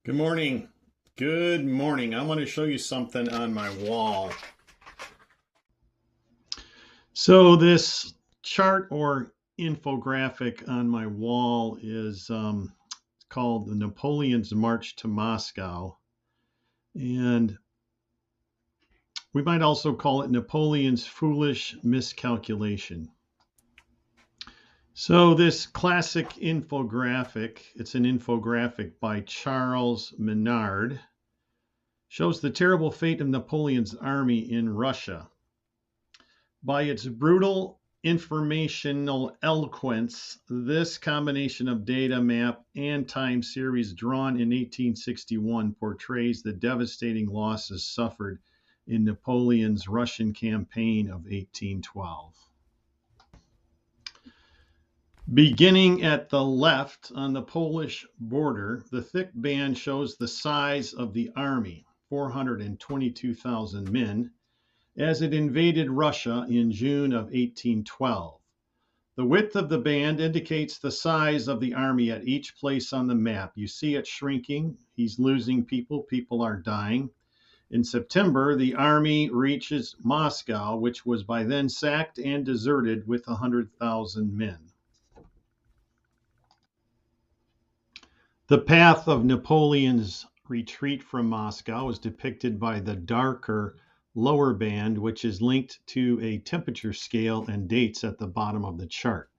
Good morning. Good morning. I want to show you something on my wall. So this chart or infographic on my wall is called the Napoleon's March to Moscow. And we might also call it Napoleon's Foolish Miscalculation. So this classic infographic, it's an infographic by Charles Minard, shows the terrible fate of Napoleon's army in Russia. By its brutal informational eloquence, this combination of data, map, and time series drawn in 1861 portrays the devastating losses suffered in Napoleon's Russian campaign of 1812. Beginning at the left on the Polish border, the thick band shows the size of the army, 422,000 men, as it invaded Russia in June of 1812. The width of the band indicates the size of the army at each place on the map. You see it shrinking. He's losing people. People are dying. In September, the army reaches Moscow, which was by then sacked and deserted with 100,000 men. The path of Napoleon's retreat from Moscow is depicted by the darker lower band, which is linked to a temperature scale and dates at the bottom of the chart.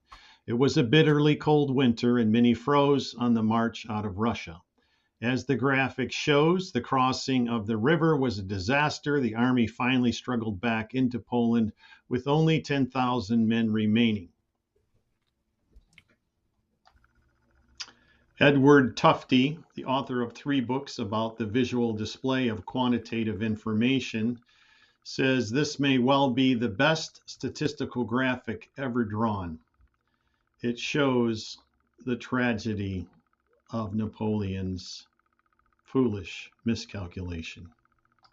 It was a bitterly cold winter and many froze on the march out of Russia. As the graphic shows, the crossing of the river was a disaster. The army finally struggled back into Poland with only 10,000 men remaining. Edward Tufte, the author of 3 books about the visual display of quantitative information, says this may well be the best statistical graphic ever drawn. It shows the tragedy of Napoleon's foolish miscalculation.